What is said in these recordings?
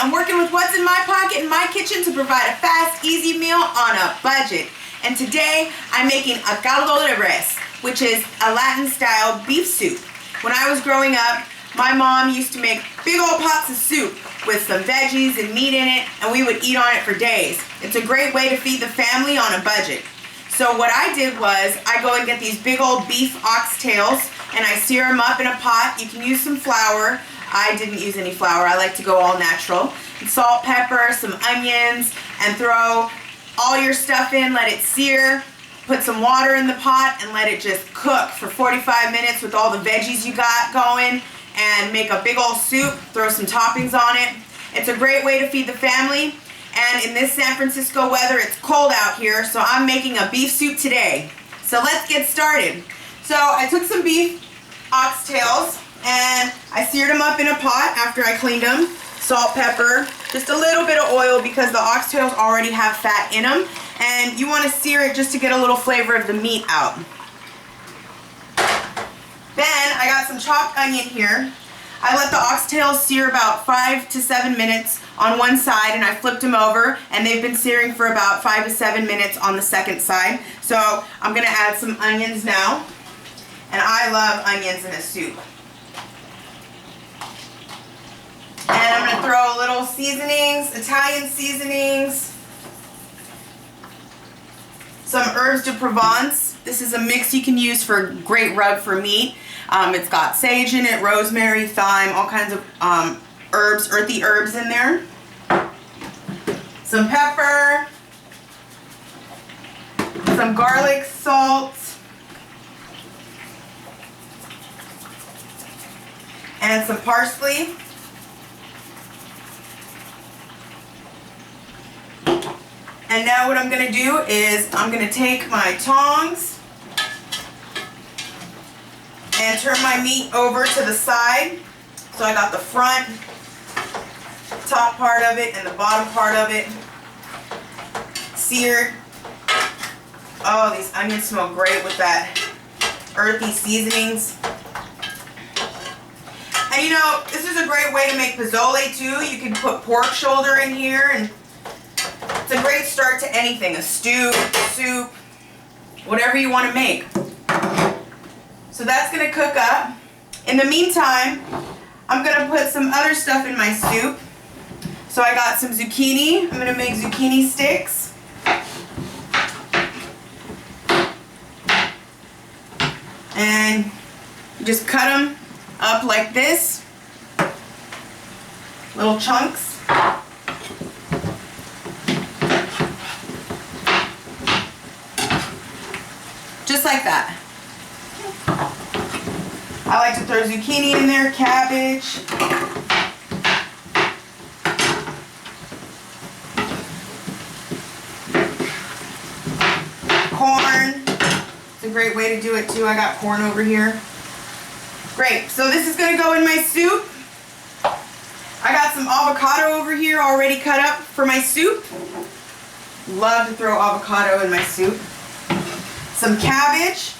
I'm working with what's in my pocket in my kitchen to provide a fast, easy meal on a budget. And today I'm making a caldo de res, which is a Latin style beef soup. When I was growing up, my mom used to make big old pots of soup with some veggies and meat in it, and we would eat on it for days. It's a great way to feed the family on a budget. So what I did was I go and get these big old beef oxtails and I sear them up in a pot. You can use some flour. I didn't use any flour. I like to go all natural. And salt, pepper, some onions, and throw all your stuff in. Let it sear. Put some water in the pot and let it just cook for 45 minutes with all the veggies you got going, and make a big old soup. Throw some toppings on it. It's a great way to feed the family. And in this San Francisco weather, it's cold out here, so I'm making a beef soup today. So let's get started. So I took some beef oxtails and I seared them up in a pot after I cleaned them. Salt, pepper, just a little bit of oil because the oxtails already have fat in them. And you want to sear it just to get a little flavor of the meat out. Then I got some chopped onion here. I let the oxtails sear about 5 to 7 minutes on one side, and I flipped them over, and they've been searing for about 5 to 7 minutes on the second side. So I'm going to add some onions now, and I love onions in a soup. And I'm going to throw a little seasonings, Italian seasonings, some herbes de Provence. This is a mix you can use for a great rub for meat. It's got sage in it, rosemary, thyme, all kinds of herbs, earthy herbs in there. Some pepper, some garlic, salt, and some parsley. And now what I'm going to do is I'm going to take my tongs and turn my meat over to the side. So I got the front, top part of it, and the bottom part of it seared. Oh, these onions smell great with that earthy seasonings. And you know, this is a great way to make pozole too. You can put pork shoulder in here, and it's a great start to anything, a stew, soup, whatever you want to make. So that's going to cook up. In the meantime, I'm going to put some other stuff in my soup. So I got some zucchini. I'm going to make zucchini sticks. And just cut them up like this. Little chunks. Just like that. I like to throw zucchini in there, cabbage, corn. It's a great way to do it too. I got corn over here. Great. So this is going to go in my soup. I got some avocado over here already cut up for my soup. Love to throw avocado in my soup. Some cabbage.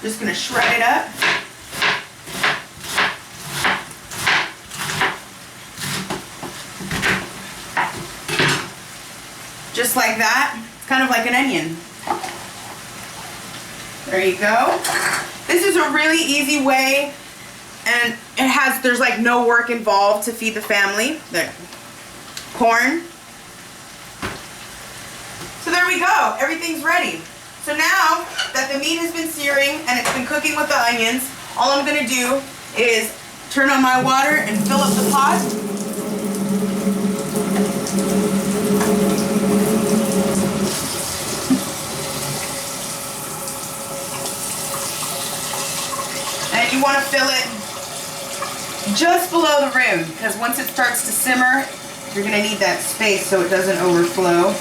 Just going to shred it up. Just like that. It's kind of like an onion. There you go. This is a really easy way, and there's like no work involved to feed the family. The corn. So there we go. Everything's ready. So now that the meat has been searing and it's been cooking with the onions, all I'm going to do is turn on my water and fill up the pot. And you want to fill it just below the rim, because once it starts to simmer, you're going to need that space so it doesn't overflow.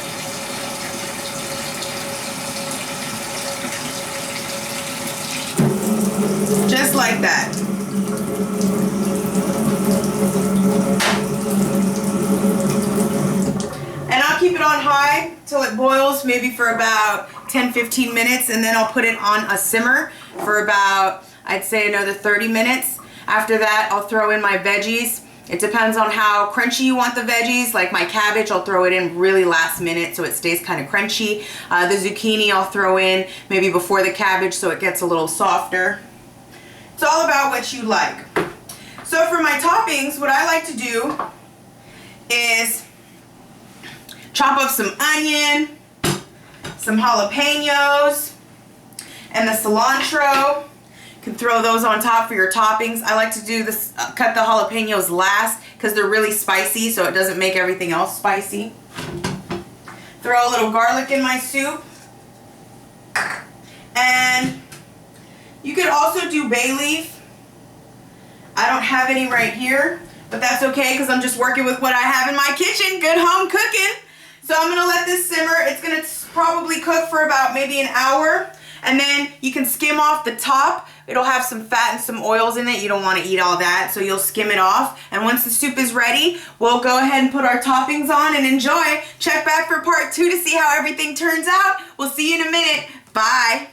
Just like that. And I'll keep it on high till it boils, maybe for about 10-15 minutes, and then I'll put it on a simmer for about, I'd say, another 30 minutes. After that, I'll throw in my veggies. It depends on how crunchy you want the veggies. Like my cabbage, I'll throw it in really last minute so it stays kind of crunchy. The zucchini I'll throw in maybe before the cabbage so it gets a little softer. It's all about what you like. So for my toppings, what I like to do is chop up some onion, some jalapenos, and the cilantro. You can throw those on top for your toppings. I like to do this, cut the jalapenos last because they're really spicy, so it doesn't make everything else spicy. Throw a little garlic in my soup. And you could also do bay leaf. I don't have any right here, but that's okay because I'm just working with what I have in my kitchen. Good home cooking. So I'm going to let this simmer. It's going to probably cook for about maybe an hour. And then you can skim off the top. It'll have some fat and some oils in it. You don't want to eat all that, so you'll skim it off. And once the soup is ready, we'll go ahead and put our toppings on and enjoy. Check back for part 2 to see how everything turns out. We'll see you in a minute. Bye.